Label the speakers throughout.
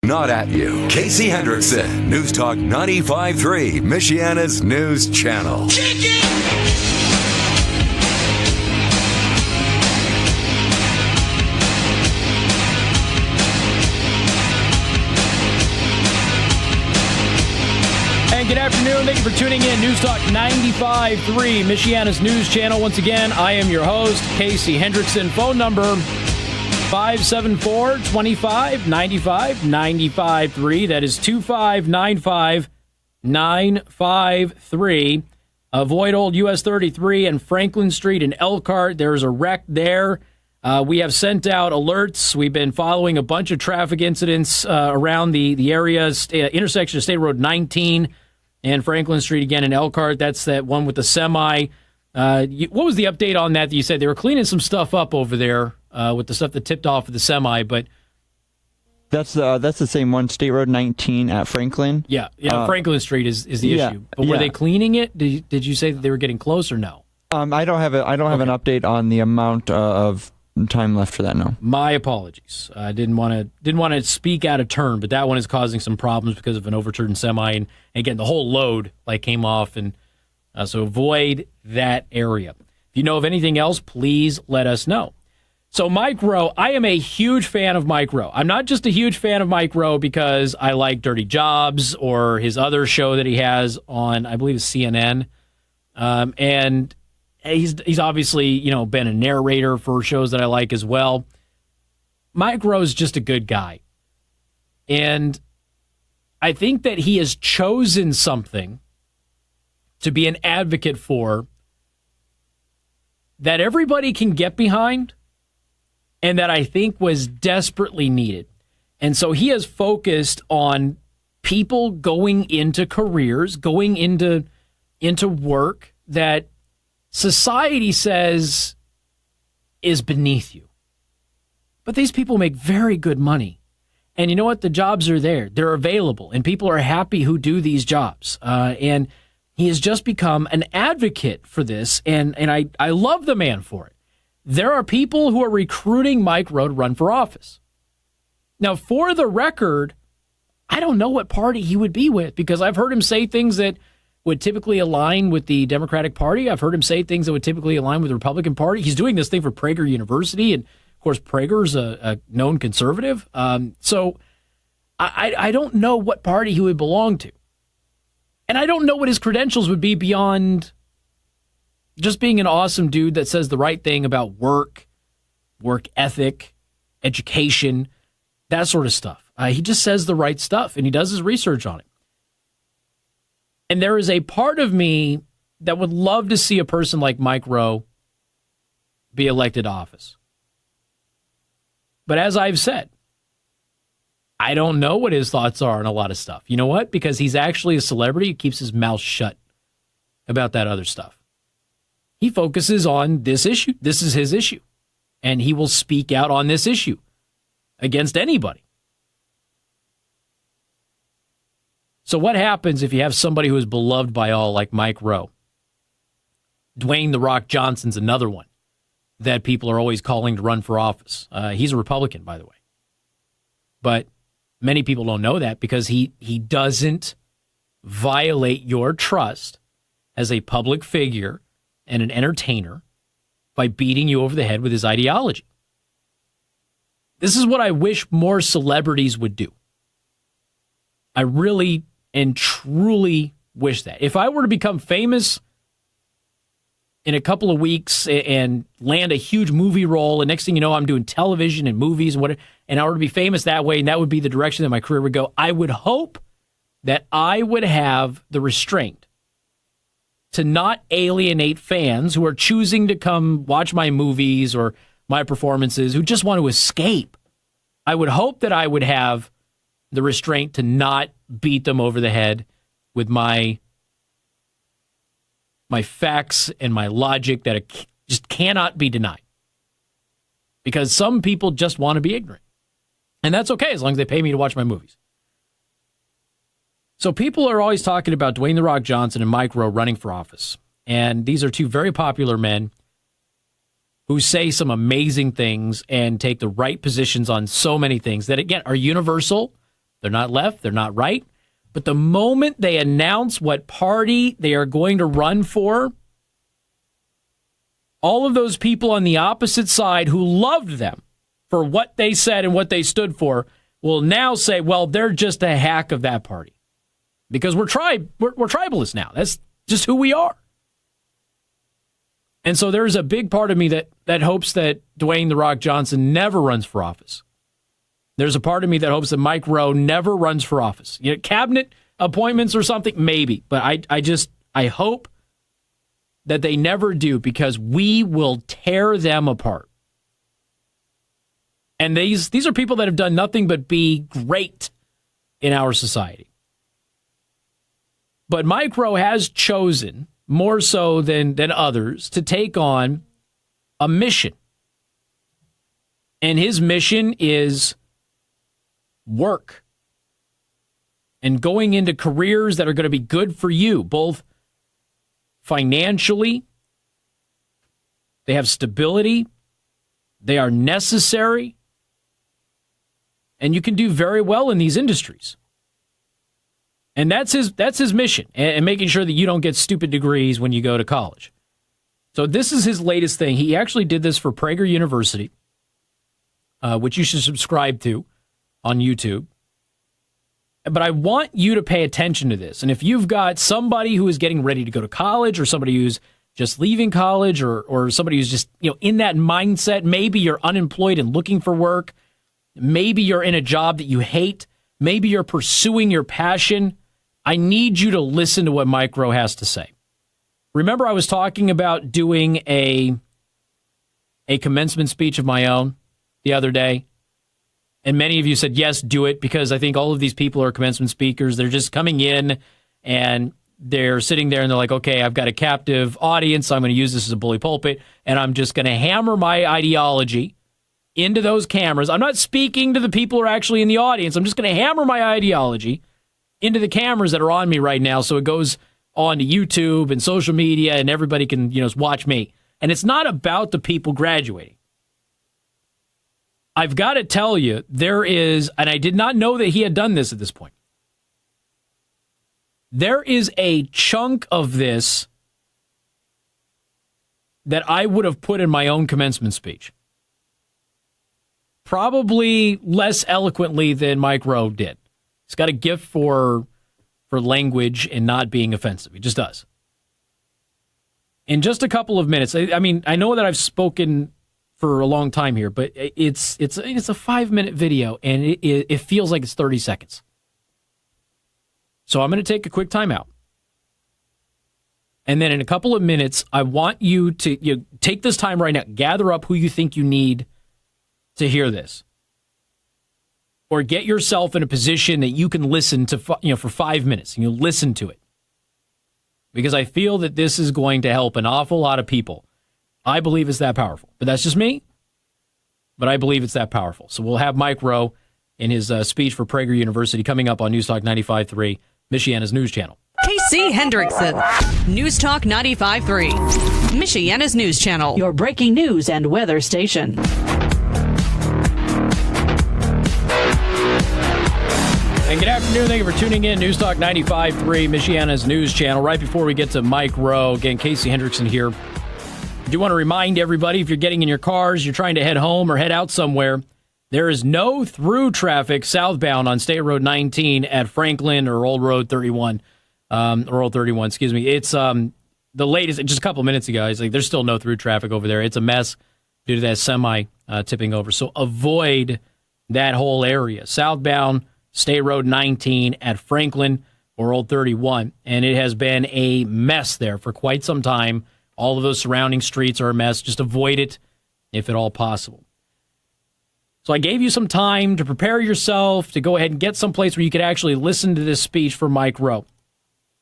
Speaker 1: not at you. Casey Hendrickson, News Talk 95.3, Michiana's news channel.
Speaker 2: Good afternoon. Thank you for tuning in. News Talk 95.3, Michiana's news channel. Once again, I am your host, Casey Hendrickson. Phone number 574-2595-95.3. That is 2595953. Avoid Old US 33 and Franklin Street in Elkhart. There's a wreck there. We have sent out alerts. We've been following a bunch of traffic incidents around the area, intersection of State Road 19 and Franklin Street again in Elkhart. That's that one with the semi. What was the update on that you said? They were cleaning some stuff up over there with the stuff that tipped off of the semi, but...
Speaker 3: That's the same one, State Road 19 at Franklin. Yeah,
Speaker 2: Franklin Street is the issue. But were they cleaning it? Did you say that they were getting close or no?
Speaker 3: I don't have an update on the amount of time left for that, no.
Speaker 2: My apologies. I didn't want to speak out of turn, but that one is causing some problems because of an overturned semi, and again, the whole load came off, and so avoid that area. If you know of anything else, please let us know. So Mike Rowe, I am a huge fan of Mike Rowe. I'm not just a huge fan of Mike Rowe because I like Dirty Jobs or his other show that he has on, I believe it's CNN, and he's obviously, been a narrator for shows that I like as well. Mike Rowe's just a good guy. And I think that he has chosen something to be an advocate for that everybody can get behind and that I think was desperately needed. And so he has focused on people going into careers, going into work that society says is beneath you. But these people make very good money. And you know what? The jobs are there. They're available. And people are happy who do these jobs. And he has just become an advocate for this. And I love the man for it. There are people who are recruiting Mike Rowe to run for office. Now, for the record, I don't know what party he would be with because I've heard him say things that would typically align with the Democratic Party. I've heard him say things that would typically align with the Republican Party. He's doing this thing for Prager University, and of course, Prager's a known conservative. So I don't know what party he would belong to. And I don't know what his credentials would be beyond just being an awesome dude that says the right thing about work ethic, education, that sort of stuff. He just says the right stuff, and he does his research on it. And there is a part of me that would love to see a person like Mike Rowe be elected to office. But as I've said, I don't know what his thoughts are on a lot of stuff. You know what? Because he's actually a celebrity, he keeps his mouth shut about that other stuff. He focuses on this issue. This is his issue. And he will speak out on this issue against anybody. So what happens if you have somebody who is beloved by all like Mike Rowe? Dwayne "The Rock" Johnson's another one that people are always calling to run for office. He's a Republican, by the way. But many people don't know that because he doesn't violate your trust as a public figure and an entertainer by beating you over the head with his ideology. This is what I wish more celebrities would do. I really and truly wish that. If I were to become famous in a couple of weeks and land a huge movie role, and next thing you know, I'm doing television and movies and whatever, and I were to be famous that way, and that would be the direction that my career would go, I would hope that I would have the restraint to not alienate fans who are choosing to come watch my movies or my performances, who just want to escape. I would hope that I would have the restraint to not beat them over the head with my facts and my logic that it just cannot be denied. Because some people just want to be ignorant. And that's okay as long as they pay me to watch my movies. So people are always talking about Dwayne "The Rock" Johnson and Mike Rowe running for office. And these are two very popular men who say some amazing things and take the right positions on so many things that, again, are universal They're not left. They're not right. But the moment they announce what party they are going to run for, all of those people on the opposite side who loved them for what they said and what they stood for will now say, well, they're just a hack of that party. Because we're tribalists now. That's just who we are. And so there's a big part of me that hopes that Dwayne "The Rock" Johnson never runs for office. There's a part of me that hopes that Mike Rowe never runs for office. You know, cabinet appointments or something, maybe. But I hope that they never do, because we will tear them apart. And these are people that have done nothing but be great in our society. But Mike Rowe has chosen, more so than others, to take on a mission. And his mission is work and going into careers that are going to be good for you, both financially. They have stability. They are necessary. And you can do very well in these industries. And that's his mission, and making sure that you don't get stupid degrees when you go to college. So this is his latest thing. He actually did this for Prager University, which you should subscribe to on YouTube. But I want you to pay attention to this. And if you've got somebody who is getting ready to go to college, or somebody who's just leaving college, or somebody who's just, in that mindset, maybe you're unemployed and looking for work, maybe you're in a job that you hate, maybe you're pursuing your passion, I need you to listen to what Mike Rowe has to say. Remember, I was talking about doing a commencement speech of my own the other day? And many of you said, yes, do it, because I think all of these people are commencement speakers. They're just coming in and they're sitting there and they're like, okay, I've got a captive audience. So I'm going to use this as a bully pulpit, and I'm just going to hammer my ideology into those cameras. I'm not speaking to the people who are actually in the audience. I'm just going to hammer my ideology into the cameras that are on me right now, so it goes on to YouTube and social media, and everybody can watch me. And it's not about the people graduating. I've got to tell you, there is, and I did not know that he had done this at this point, there is a chunk of this that I would have put in my own commencement speech. Probably less eloquently than Mike Rowe did. He's got a gift for language and not being offensive. He just does. In just a couple of minutes, I mean, I know that I've spoken for a long time here, but it's a 5-minute video, and it feels like it's 30 seconds. So I'm going to take a quick time out. And then in a couple of minutes, I want you to take this time right now, gather up who you think you need to hear this. Or get yourself in a position that you can listen to, for 5 minutes, and you listen to it. Because I feel that this is going to help an awful lot of people. I believe it's that powerful. But that's just me. But I believe it's that powerful. So we'll have Mike Rowe in his speech for Prager University coming up on News Talk 95.3, Michiana's news channel.
Speaker 4: Casey Hendrickson, News Talk 95.3, Michiana's news channel.
Speaker 5: Your breaking news and weather station.
Speaker 2: And good afternoon. Thank you for tuning in. News Talk 95.3, Michiana's news channel. Right before we get to Mike Rowe, again, Casey Hendrickson here. I do want to remind everybody, if you're getting in your cars, you're trying to head home or head out somewhere, there is no through traffic southbound on State Road 19 at Franklin or Old Road 31. Or Old 31, excuse me. It's the latest, just a couple of minutes ago, there's still no through traffic over there. It's a mess due to that semi tipping over. So avoid that whole area. Southbound State Road 19 at Franklin or Old 31. And it has been a mess there for quite some time. All of those surrounding streets are a mess. Just avoid it if at all possible. So I gave you some time to prepare yourself to go ahead and get someplace where you could actually listen to this speech from Mike Rowe.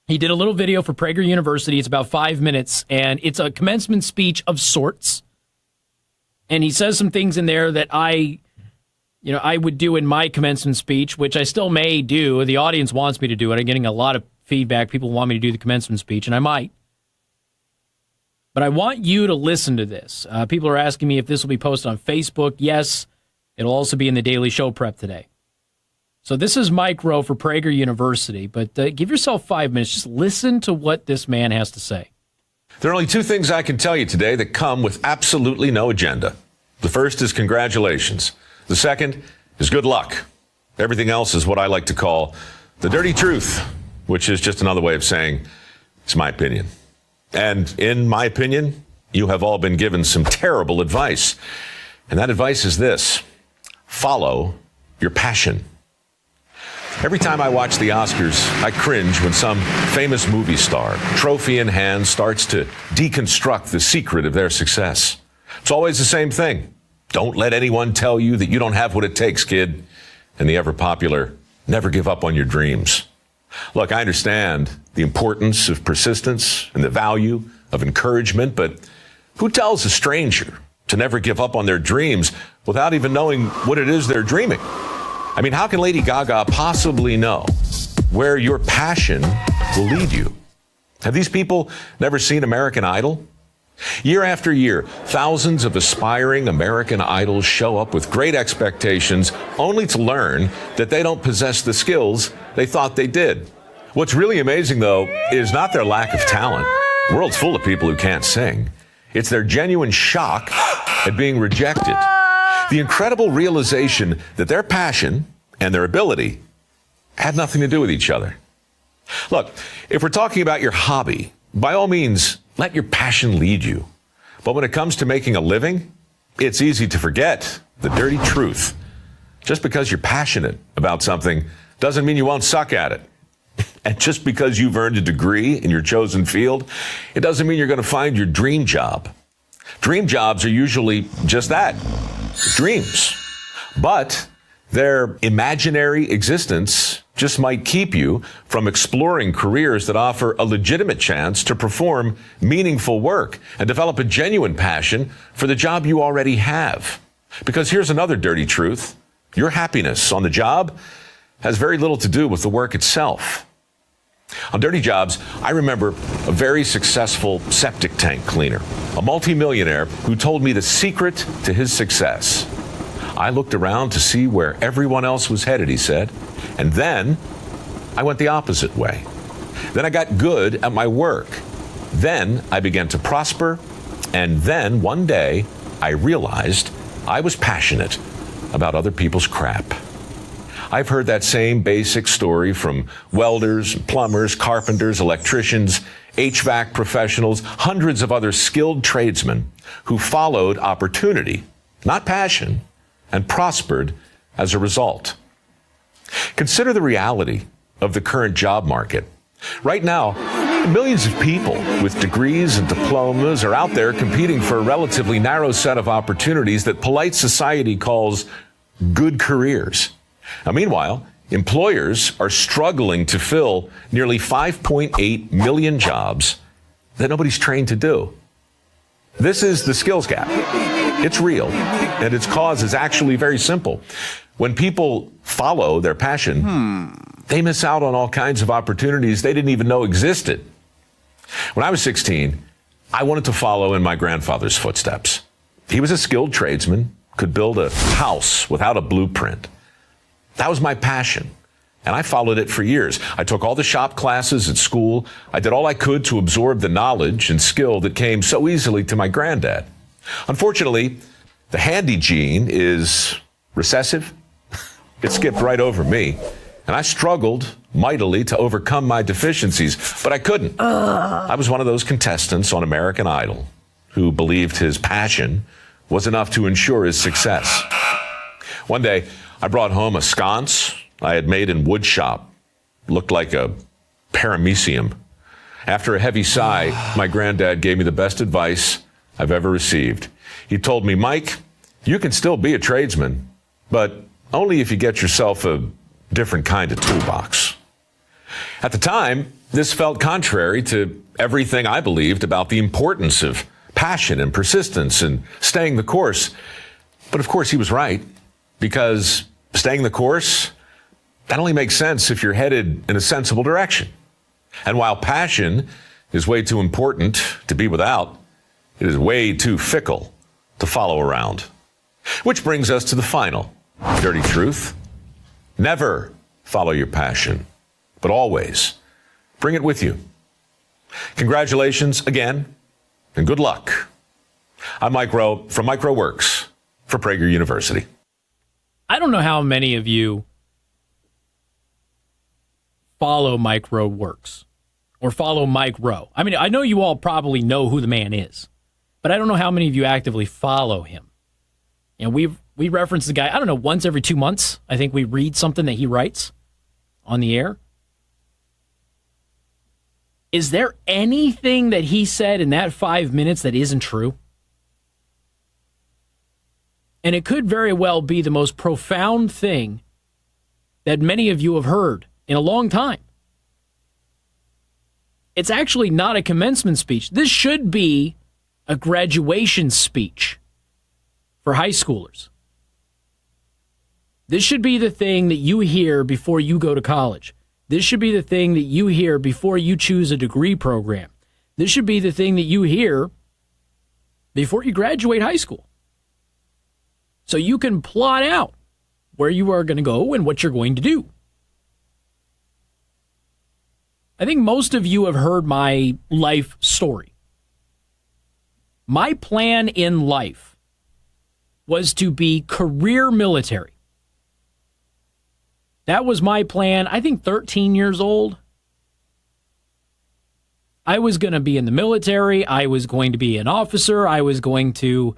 Speaker 2: He did a little video for Prager University. It's about 5 minutes, and it's a commencement speech of sorts. And he says some things in there that I would do in my commencement speech, which I still may do. The audience wants me to do it. I'm getting a lot of feedback. People want me to do the commencement speech, and I might. But I want you to listen to this. People are asking me if this will be posted on Facebook. Yes, it'll also be in the Daily Show Prep today. So this is Mike Rowe for Prager University, but give yourself 5 minutes. Just listen to what this man has to say.
Speaker 6: There are only two things I can tell you today that come with absolutely no agenda. The first is congratulations. The second is good luck. Everything else is what I like to call the dirty truth, which is just another way of saying it's my opinion. And in my opinion, you have all been given some terrible advice. And that advice is this: follow your passion. Every time I watch the Oscars, I cringe when some famous movie star, trophy in hand, starts to deconstruct the secret of their success. It's always the same thing. Don't let anyone tell you that you don't have what it takes, kid. And the ever-popular, never give up on your dreams. Look, I understand the importance of persistence and the value of encouragement, but who tells a stranger to never give up on their dreams without even knowing what it is they're dreaming? I mean, how can Lady Gaga possibly know where your passion will lead you? Have these people never seen American Idol? Year after year, thousands of aspiring American Idols show up with great expectations, only to learn that they don't possess the skills they thought they did. What's really amazing, though, is not their lack of talent. The world's full of people who can't sing. It's their genuine shock at being rejected. The incredible realization that their passion and their ability had nothing to do with each other. Look, if we're talking about your hobby, by all means, let your passion lead you. But when it comes to making a living, it's easy to forget the dirty truth. Just because you're passionate about something doesn't mean you won't suck at it. And just because you've earned a degree in your chosen field, it doesn't mean you're going to find your dream job. Dream jobs are usually just that. Dreams. But their imaginary existence just might keep you from exploring careers that offer a legitimate chance to perform meaningful work and develop a genuine passion for the job you already have. Because here's another dirty truth. Your happiness on the job has very little to do with the work itself. On Dirty Jobs, I remember a very successful septic tank cleaner, a multimillionaire who told me the secret to his success. I looked around to see where everyone else was headed, he said, and then I went the opposite way. Then I got good at my work. Then I began to prosper, and then one day I realized I was passionate about other people's crap. I've heard that same basic story from welders, plumbers, carpenters, electricians, HVAC professionals, hundreds of other skilled tradesmen who followed opportunity, not passion, and prospered as a result. Consider the reality of the current job market. Right now, millions of people with degrees and diplomas are out there competing for a relatively narrow set of opportunities that polite society calls good careers. Now, meanwhile, employers are struggling to fill nearly 5.8 million jobs that nobody's trained to do. This is the skills gap. It's real, and its cause is actually very simple. When people follow their passion, they miss out on all kinds of opportunities they didn't even know existed. When I was 16, I wanted to follow in my grandfather's footsteps. He was a skilled tradesman, could build a house without a blueprint. That was my passion, and I followed it for years. I took all the shop classes at school. I did all I could to absorb the knowledge and skill that came so easily to my granddad. Unfortunately, the handy gene is recessive. It skipped right over me, and I struggled mightily to overcome my deficiencies, but I couldn't. I was one of those contestants on American Idol who believed his passion was enough to ensure his success. One day, I brought home a sconce I had made in wood shop. Looked like a paramecium. After a heavy sigh, my granddad gave me the best advice I've ever received. He told me, Mike, you can still be a tradesman, but only if you get yourself a different kind of toolbox. At the time, this felt contrary to everything I believed about the importance of passion and persistence and staying the course. But of course, he was right. Because staying the course, that only makes sense if you're headed in a sensible direction. And while passion is way too important to be without, it is way too fickle to follow around. Which brings us to the final dirty truth. Never follow your passion, but always bring it with you. Congratulations again, and good luck. I'm Mike Rowe from Mike Rowe Works for Prager University.
Speaker 2: I don't know how many of you follow Mike Rowe Works or follow Mike Rowe. I mean, I know you all probably know who the man is, but I don't know how many of you actively follow him. And we reference the guy, I don't know, once every 2 months. I think we read something that he writes on the air. Is there anything that he said in that 5 minutes that isn't true? And it could very well be the most profound thing that many of you have heard in a long time. It's actually not a commencement speech. This should be a graduation speech for high schoolers. This should be the thing that you hear before you go to college. This should be the thing that you hear before you choose a degree program. This should be the thing that you hear before you graduate high school. So you can plot out where you are going to go and what you're going to do. I think most of you have heard my life story. My plan in life was to be career military. That was my plan, I think 13 years old. I was going to be in the military. I was going to be an officer. I was going to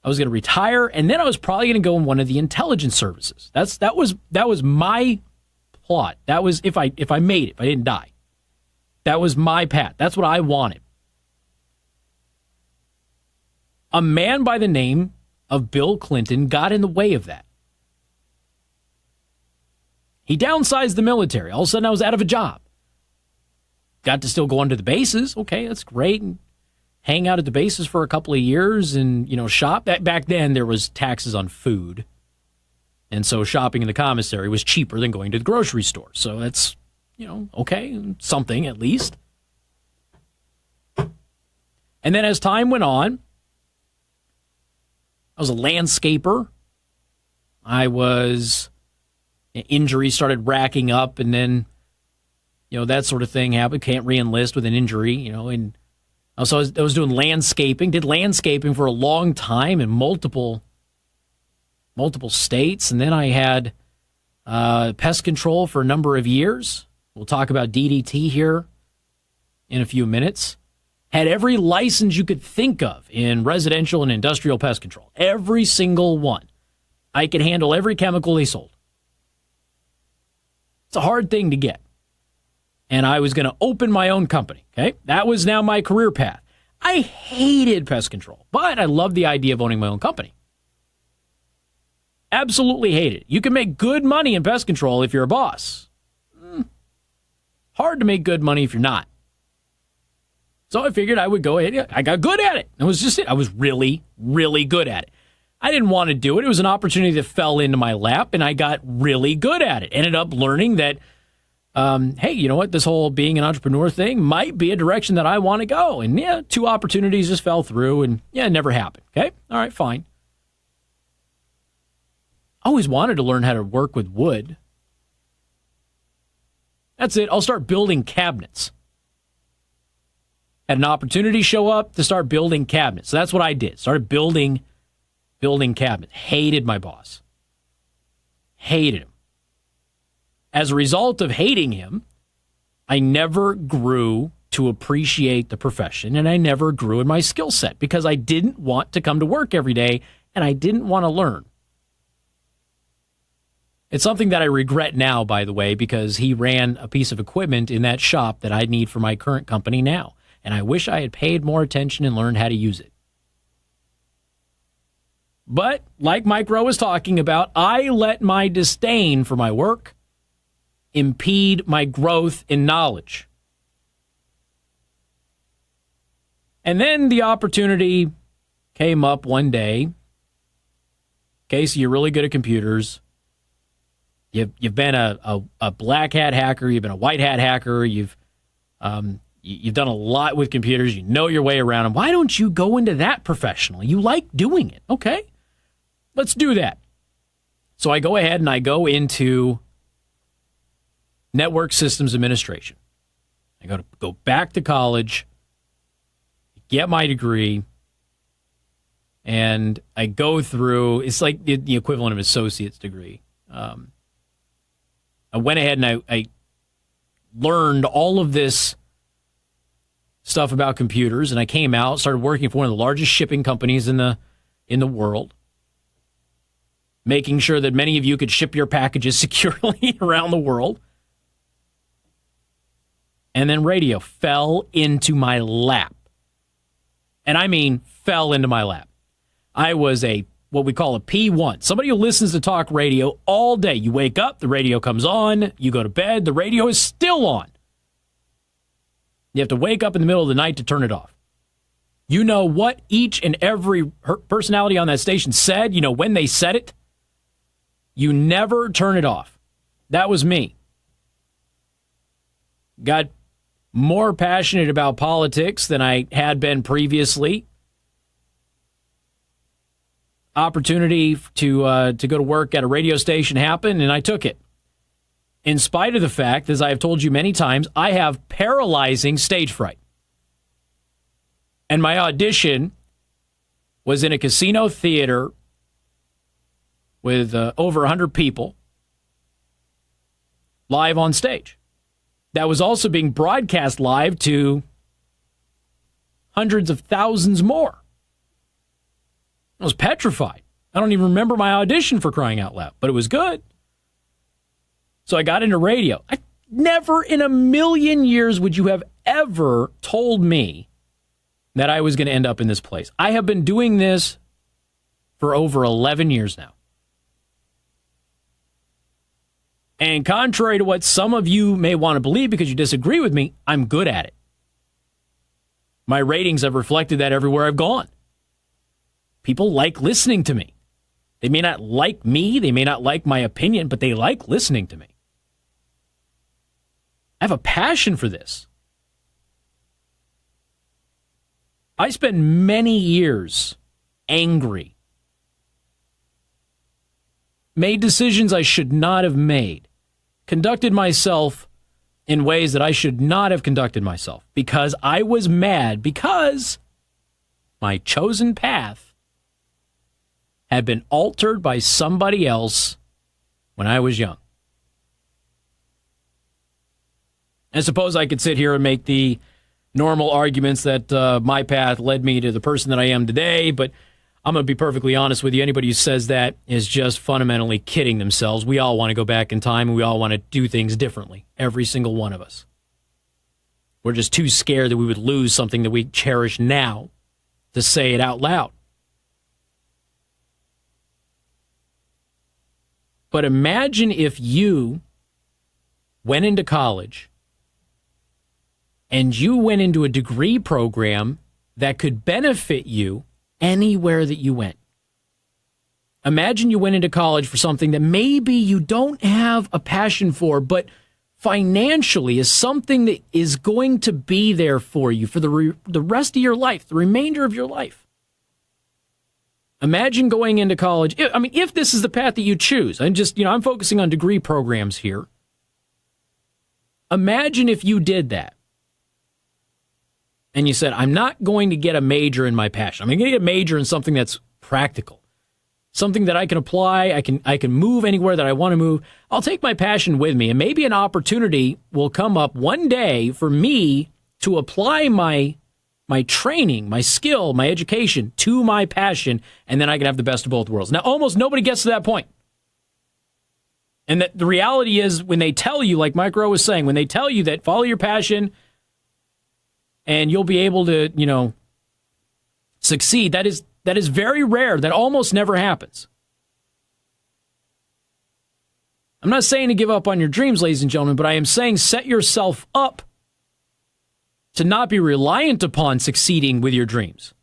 Speaker 2: retire, and then I was probably going to go in one of the intelligence services. That was my plot. That was if I made it, if I didn't die. That was my path. That's what I wanted. A man by the name of Bill Clinton got in the way of that. He downsized the military. All of a sudden, I was out of a job. Got to still go onto the bases. Okay, that's great. And hang out at the bases for a couple of years and, shop. Back then, there was taxes on food. And so shopping in the commissary was cheaper than going to the grocery store. So that's, okay, something at least. And then as time went on, I was a landscaper. Injuries started racking up, and then, that sort of thing happened. Can't re-enlist with an injury, and so I was doing landscaping, did landscaping for a long time in multiple states, and then I had pest control for a number of years. We'll talk about DDT here in a few minutes. Had every license you could think of in residential and industrial pest control. Every single one. I could handle every chemical they sold. It's a hard thing to get. And I was going to open my own company, okay? That was now my career path. I hated pest control, but I loved the idea of owning my own company. Absolutely hated it. You can make good money in pest control if you're a boss. Hard to make good money if you're not. So I figured I would go ahead. I got good at it. That was just it. I was really, really good at it. I didn't want to do it. It was an opportunity that fell into my lap, and I got really good at it. Ended up learning that, hey, you know what? This whole being an entrepreneur thing might be a direction that I want to go. And, 2 opportunities just fell through, and, it never happened. Okay? All right, fine. I always wanted to learn how to work with wood. That's it. I'll start building cabinets. Had an opportunity show up to start building cabinets. So that's what I did. Started building cabinets. Hated my boss. Hated him. As a result of hating him, I never grew to appreciate the profession, and I never grew in my skill set because I didn't want to come to work every day, and I didn't want to learn. It's something that I regret now, by the way, because he ran a piece of equipment in that shop that I need for my current company now, and I wish I had paid more attention and learned how to use it. But, like Mike Rowe was talking about, I let my disdain for my work impede my growth in knowledge. And then the opportunity came up one day. Okay, so you're really good at computers. You've been a black hat hacker. You've been a white hat hacker. You've done a lot with computers. You know your way around them. Why don't you go into that professionally? You like doing it. Okay, let's do that. So I go ahead and I go into network systems administration. I got to go back to college, get my degree, and I go through, it's like the equivalent of an associate's degree. I went ahead and I learned all of this stuff about computers, and I came out, started working for one of the largest shipping companies in the world, making sure that many of you could ship your packages securely around the world. And then radio fell into my lap. And I mean fell into my lap. I was what we call a P1. Somebody who listens to talk radio all day. You wake up, the radio comes on. You go to bed, the radio is still on. You have to wake up in the middle of the night to turn it off. You know what each and every personality on that station said. You know when they said it. You never turn it off. That was me. Got more passionate about politics than I had been previously. Opportunity to go to work at a radio station happened, and I took it. In spite of the fact, as I have told you many times, I have paralyzing stage fright. And my audition was in a casino theater with over 100 people live on stage. That was also being broadcast live to hundreds of thousands more. I was petrified. I don't even remember my audition, for crying out loud, but it was good. So I got into radio. Never in a million years would you have ever told me that I was going to end up in this place. I have been doing this for over 11 years now. And contrary to what some of you may want to believe because you disagree with me, I'm good at it. My ratings have reflected that everywhere I've gone. People like listening to me. They may not like me, they may not like my opinion, but they like listening to me. I have a passion for this. I spent many years angry. Made decisions I should not have made. Conducted myself in ways that I should not have conducted myself because I was mad because my chosen path had been altered by somebody else when I was young. And suppose I could sit here and make the normal arguments that my path led me to the person that I am today, but I'm going to be perfectly honest with you. Anybody who says that is just fundamentally kidding themselves. We all want to go back in time, and we all want to do things differently. Every single one of us. We're just too scared that we would lose something that we cherish now to say it out loud. But imagine if you went into college and you went into a degree program that could benefit you anywhere that you went. Imagine you went into college for something that maybe you don't have a passion for, but financially is something that is going to be there for you for the rest of your life, the remainder of your life. Imagine going into college. I mean, if this is the path that you choose, I'm focusing on degree programs here. Imagine if you did that. And you said, I'm not going to get a major in my passion. I'm going to get a major in something that's practical, something that I can apply. I can move anywhere that I want to move. I'll take my passion with me, and maybe an opportunity will come up one day for me to apply my training, my skill, my education to my passion, and then I can have the best of both worlds. Now, almost nobody gets to that point. And that the reality is when they tell you, like Mike Rowe was saying, when they tell you that follow your passion, and you'll be able to, succeed. That is very rare. That almost never happens. I'm not saying to give up on your dreams, ladies and gentlemen, but I am saying set yourself up to not be reliant upon succeeding with your dreams.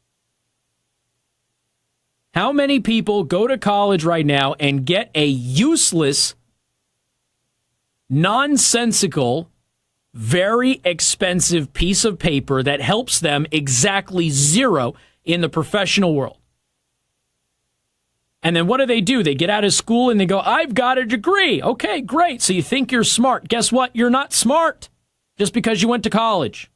Speaker 2: How many people go to college right now and get a useless, nonsensical, very expensive piece of paper that helps them exactly zero in the professional world? And then what do? They get out of school and they go, I've got a degree. Okay, great. So you think you're smart. Guess what? You're not smart just because you went to college.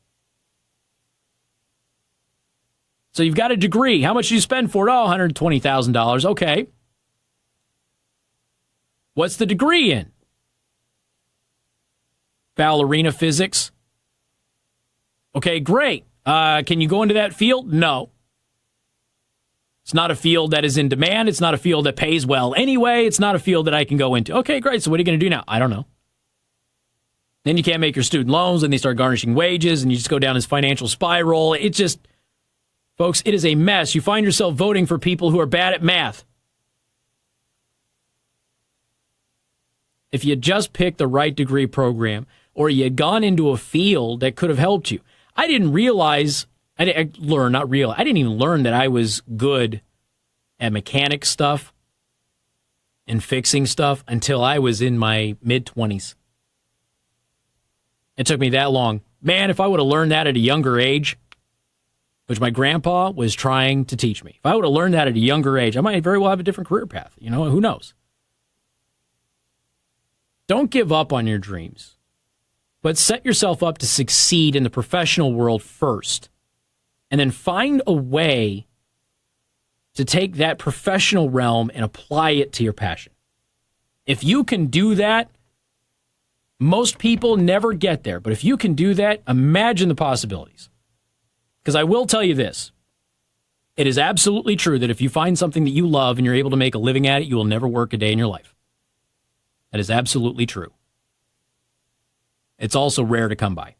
Speaker 2: So you've got a degree. How much do you spend for it? Oh, $120,000. Okay. What's the degree in? Ballerina physics. Okay, great. Can you go into that field? No. It's not a field that is in demand. It's not a field that pays well anyway. It's not a field that I can go into. Okay, great. So what are you going to do now? I don't know. Then you can't make your student loans, and they start garnishing wages, and you just go down this financial spiral. It just, folks, it is a mess. You find yourself voting for people who are bad at math. If you had just picked the right degree program, or you had gone into a field that could have helped you. I didn't realize, I didn't even learn that I was good at mechanic stuff and fixing stuff until I was in my mid-20s. It took me that long. Man, if I would have learned that at a younger age, which my grandpa was trying to teach me, if I would have learned that at a younger age, I might very well have a different career path. You know, who knows? Don't give up on your dreams, but set yourself up to succeed in the professional world first, and then find a way to take that professional realm and apply it to your passion. If you can do that, most people never get there, but if you can do that, imagine the possibilities. Because I will tell you this, it is absolutely true that if you find something that you love and you're able to make a living at it, you will never work a day in your life. That is absolutely true. It's also rare to come by.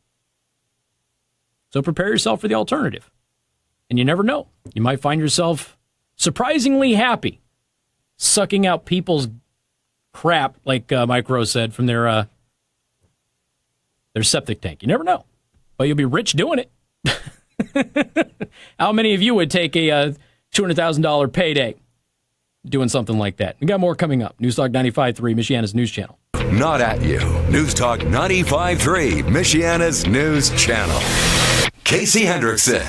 Speaker 2: So prepare yourself for the alternative. And you never know. You might find yourself surprisingly happy sucking out people's crap, like Mike Rowe said, from their septic tank. You never know. But you'll be rich doing it. How many of you would take a $200,000 payday doing something like that? We got more coming up. News Talk 95.3, Michiana's news channel.
Speaker 1: Not at you. News Talk 95.3, Michiana's news channel. Casey Hendrickson.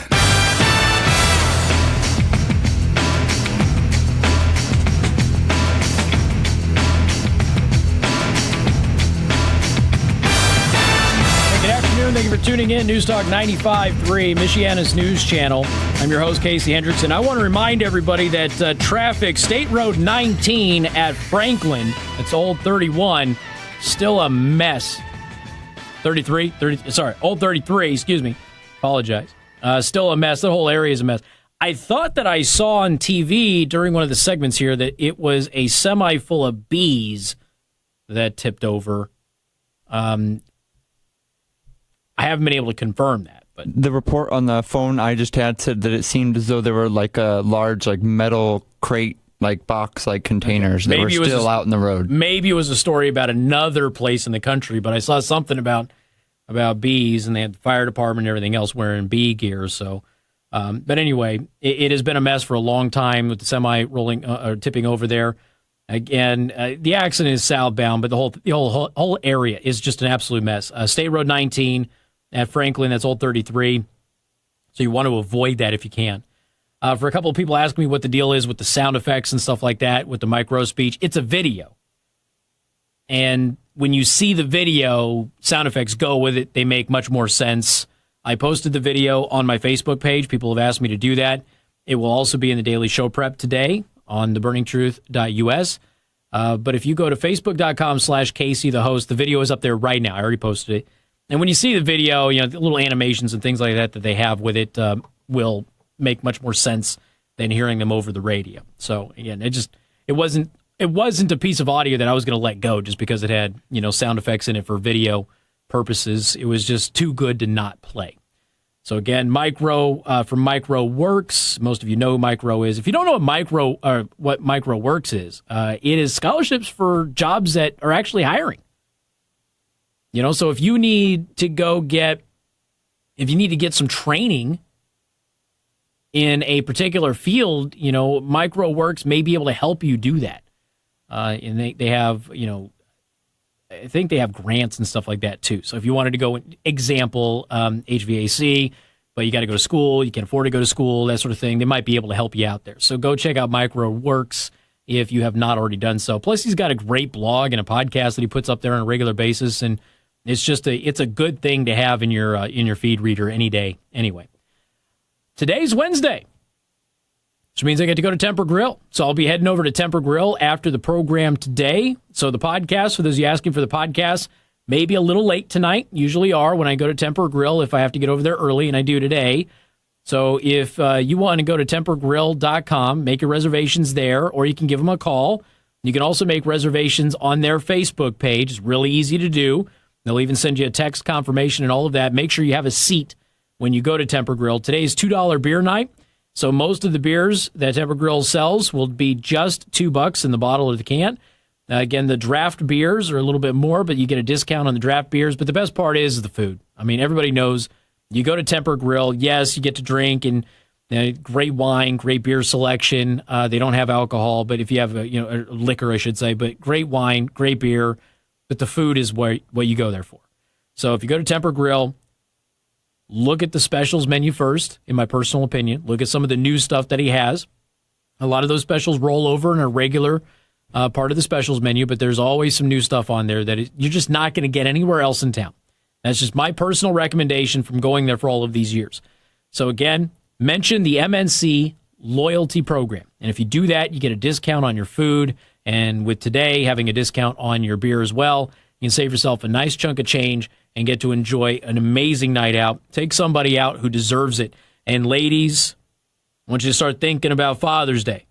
Speaker 2: Thank you for tuning in. News Talk 95.3, Michiana's news channel. I'm your host, Casey Hendrickson. I want to remind everybody that traffic, State Road 19 at Franklin, it's Old 31, still a mess. Old 33, excuse me. Apologize. Still a mess. The whole area is a mess. I thought that I saw on TV during one of the segments here that it was a semi full of bees that tipped over. I haven't been able to confirm that, but
Speaker 3: the report on the phone I just had said that it seemed as though there were like a large like metal crate, like box, like containers that were still out in the road. Maybe
Speaker 2: it was a story about another place in the country, but I saw something about bees, and they had the fire department and everything else wearing bee gear. So, but anyway, it has been a mess for a long time with the semi rolling or tipping over there. Again, the accident is southbound, but the whole area is just an absolute mess. State Road 19 at Franklin, that's Old 33. So you want to avoid that if you can. For a couple of people asking me what the deal is with the sound effects and stuff like that, with the Mike Rowe speech, it's a video. And when you see the video, sound effects go with it. They make much more sense. I posted the video on my Facebook page. People have asked me to do that. It will also be in the Daily Show Prep today on theburningtruth.us. But if you go to facebook.com/Casey the host, the video is up there right now. I already posted it. And when you see the video, you know, the little animations and things like that they have with it will make much more sense than hearing them over the radio. So again, it wasn't a piece of audio that I was going to let go just because it had, you know, sound effects in it for video purposes. It was just too good to not play. So again, Mike Rowe from Mike Rowe Works. Most of you know who Mike Rowe is. If you don't know what Mike Rowe Works is, it is scholarships for jobs that are actually hiring. You know, so if you need to get some training in a particular field, you know, Mike Rowe Works may be able to help you do that. And they have, you know, I think they have grants and stuff like that too. So if you wanted to go, example, HVAC, but you got to go to school, you can't afford to go to school, that sort of thing, they might be able to help you out there. So go check out Mike Rowe Works if you have not already done so. Plus, he's got a great blog and a podcast that he puts up there on a regular basis, and it's a good thing to have in your feed reader any day anyway. Today's Wednesday, which means I get to go to Temper Grill. So I'll be heading over to Temper Grill after the program today. So the podcast, for those of you asking for the podcast, maybe a little late tonight. Usually are when I go to Temper Grill if I have to get over there early, and I do today. So if you want to go to tempergrill.com, make your reservations there, or you can give them a call. You can also make reservations on their Facebook page. It's really easy to do. They'll even send you a text confirmation and all of that. Make sure you have a seat when you go to Temper Grill. Today's $2 beer night. So most of the beers that Temper Grill sells will be just $2 in the bottle or the can. Again, the draft beers are a little bit more, but you get a discount on the draft beers. But the best part is the food. I mean, everybody knows you go to Temper Grill, yes, you get to drink and great wine, great beer selection. They don't have alcohol, but if you have a liquor, I should say, but great wine, great beer. But the food is what you go there for. So if you go to Temper Grill, look at the specials menu first, in my personal opinion. Look at some of the new stuff that he has. A lot of those specials roll over in a regular part of the specials menu, but there's always some new stuff on there that you're just not going to get anywhere else in town. That's just my personal recommendation from going there for all of these years. So again, mention the MNC loyalty program. And if you do that, you get a discount on your food. And with today having a discount on your beer as well, you can save yourself a nice chunk of change and get to enjoy an amazing night out. Take somebody out who deserves it. And ladies, I want you to start thinking about Father's Day.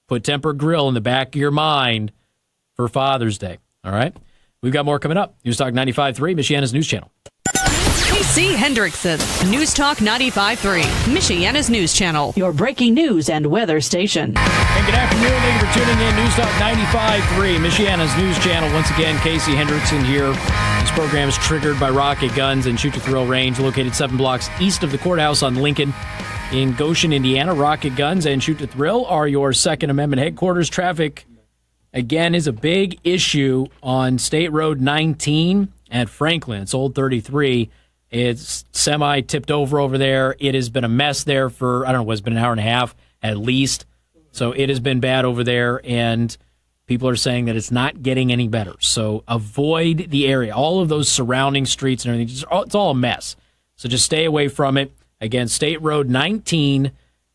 Speaker 2: Put Temper Grill in the back of your mind for Father's Day. All right? We've got more coming up. News Talk 95.3, Michiana's News Channel.
Speaker 4: Casey Hendrickson, News Talk 95.3, Michiana's News Channel.
Speaker 5: Your breaking news and weather station.
Speaker 2: And good afternoon. Thank you for tuning in. News Talk 95.3, Michiana's News Channel. Once again, Casey Hendrickson here. This program is triggered by Rocket Guns and Shoot to Thrill Range, located 7 blocks east of the courthouse on Lincoln in Goshen, Indiana. Rocket Guns and Shoot to Thrill are your Second Amendment headquarters. Traffic, again, is a big issue on State Road 19 at Franklin. It's Old 33. It's semi-tipped over there. It has been a mess there for, it's been an hour and a half at least. So it has been bad over there, and people are saying that it's not getting any better. So avoid the area. All of those surrounding streets and everything, it's all a mess. So just stay away from it. Again, State Road 19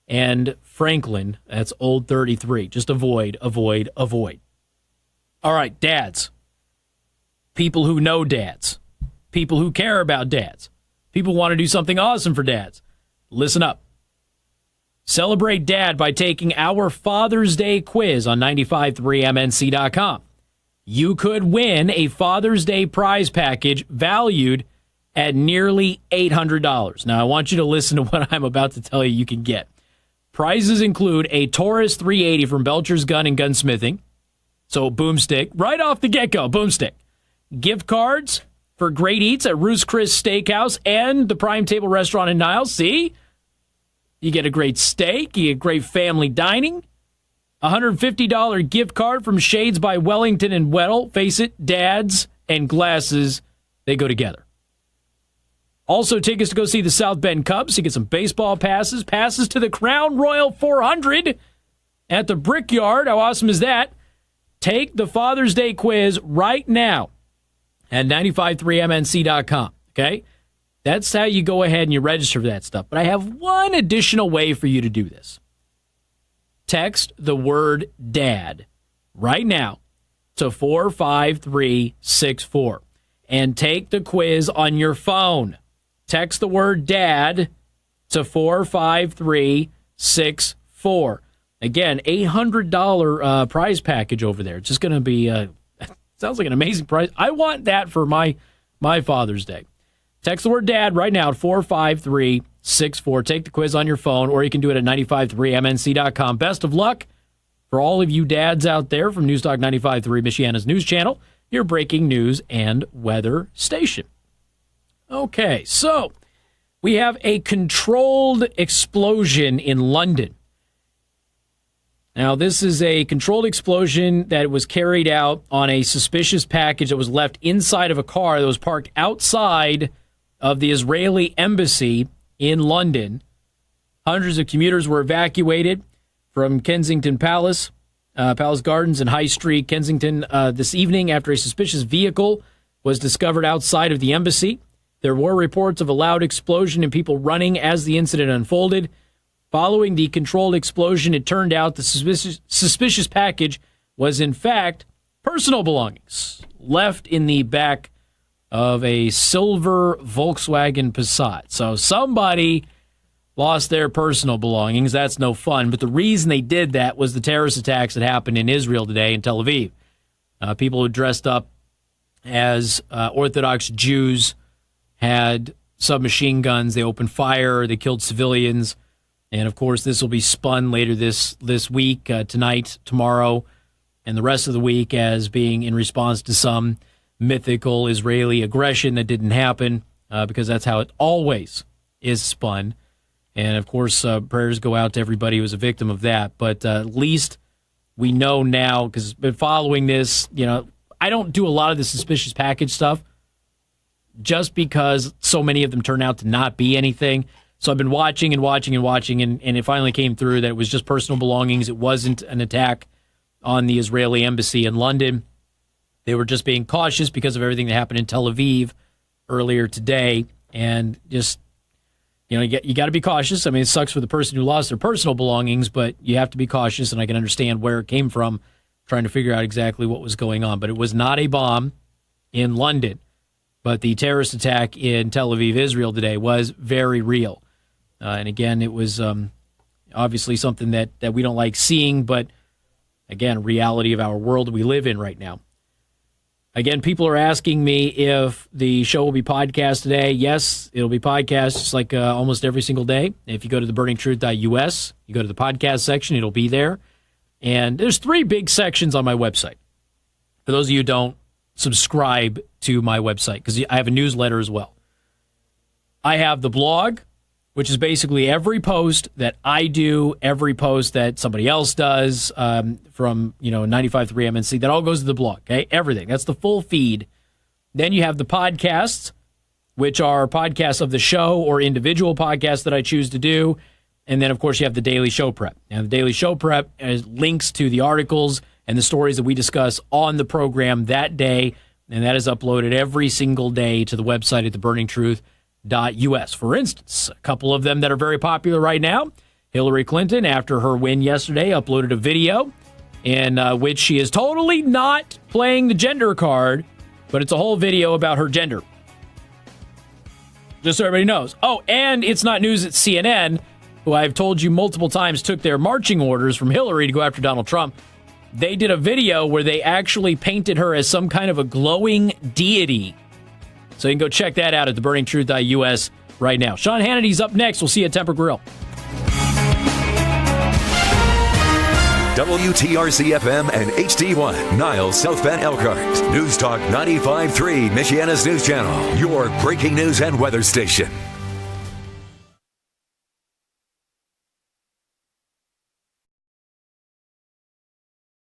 Speaker 2: and Franklin, that's Old 33. Just avoid. All right, dads. People who know dads. People who care about dads. People who want to do something awesome for dads. Listen up. Celebrate Dad by taking our Father's Day quiz on 953mnc.com. You could win a Father's Day prize package valued at nearly $800. Now, I want you to listen to what I'm about to tell you can get. Prizes include a Taurus 380 from Belcher's Gun and Gunsmithing. So, boomstick. Right off the get-go, boomstick. Gift cards for great eats at Ruth's Chris Steakhouse and the Prime Table Restaurant in Niles. See? You get a great steak. You get great family dining. $150 gift card from Shades by Wellington and Weddle. Face it, dads and glasses, they go together. Also, tickets to go see the South Bend Cubs. You get some baseball passes. Passes to the Crown Royal 400 at the Brickyard. How awesome is that? Take the Father's Day quiz right now at 953mnc.com, okay? That's how you go ahead and you register for that stuff. But I have one additional way for you to do this. Text the word DAD right now to 45364 and take the quiz on your phone. Text the word DAD to 45364. Again, $800 prize package over there. It's just going to be, sounds like an amazing prize. I want that for my Father's Day. Text the word DAD right now at 45364. Take the quiz on your phone, or you can do it at 953mnc.com. Best of luck for all of you dads out there from News Talk 95.3, Michiana's News Channel, your breaking news and weather station. Okay, so we have a controlled explosion in London. Now, this is a controlled explosion that was carried out on a suspicious package that was left inside of a car that was parked outside of the Israeli embassy in London. Hundreds of commuters were evacuated from Kensington Palace Gardens and High Street, Kensington, this evening after a suspicious vehicle was discovered outside of the embassy. There were reports of a loud explosion and people running as the incident unfolded. Following the controlled explosion, it turned out the suspicious package was, in fact, personal belongings left in the back of a silver Volkswagen Passat. So somebody lost their personal belongings. That's no fun. But the reason they did that was the terrorist attacks that happened in Israel today in Tel Aviv. People who dressed up as Orthodox Jews had submachine guns. They opened fire. They killed civilians. And, of course, this will be spun later this week, tonight, tomorrow, and the rest of the week as being in response to some mythical Israeli aggression that didn't happen, because that's how it always is spun. And, of course, prayers go out to everybody who was a victim of that. But at least we know now, because I've been following this, I don't do a lot of the suspicious package stuff just because so many of them turn out to not be anything. So I've been watching, and it finally came through that it was just personal belongings. It wasn't an attack on the Israeli embassy in London. They were just being cautious because of everything that happened in Tel Aviv earlier today. And just, you got to be cautious. I mean, it sucks for the person who lost their personal belongings, but you have to be cautious, and I can understand where it came from, trying to figure out exactly what was going on. But it was not a bomb in London. But the terrorist attack in Tel Aviv, Israel today was very real. And again, it was obviously something that we don't like seeing, but again, reality of our world we live in right now. Again, people are asking me if the show will be podcast today. Yes, it'll be podcast just like almost every single day. If you go to theburningtruth.us, you go to the podcast section, it'll be there. And there's 3 big sections on my website. For those of you who don't subscribe to my website, because I have a newsletter as well. I have the blog, which is basically every post that I do, every post that somebody else does from 95.3 MNC. That all goes to the blog, okay? Everything. That's the full feed. Then you have the podcasts, which are podcasts of the show or individual podcasts that I choose to do. And then, of course, you have the Daily Show Prep. Now, the Daily Show Prep has links to the articles and the stories that we discuss on the program that day, and that is uploaded every single day to the website at theburningtruth.us. For instance, a couple of them that are very popular right now, Hillary Clinton, after her win yesterday, uploaded a video in which she is totally not playing the gender card, but it's a whole video about her gender. Just so everybody knows. Oh, and it's not news at CNN, who I've told you multiple times took their marching orders from Hillary to go after Donald Trump. They did a video where they actually painted her as some kind of a glowing deity. So you can go check that out at theburningtruth.us right now. Sean Hannity's up next. We'll see you at Temper Grill.
Speaker 1: WTRC-FM and HD1, Niles, South Bend, Elkhart. News Talk 95.3, Michiana's news channel. Your breaking news and weather station.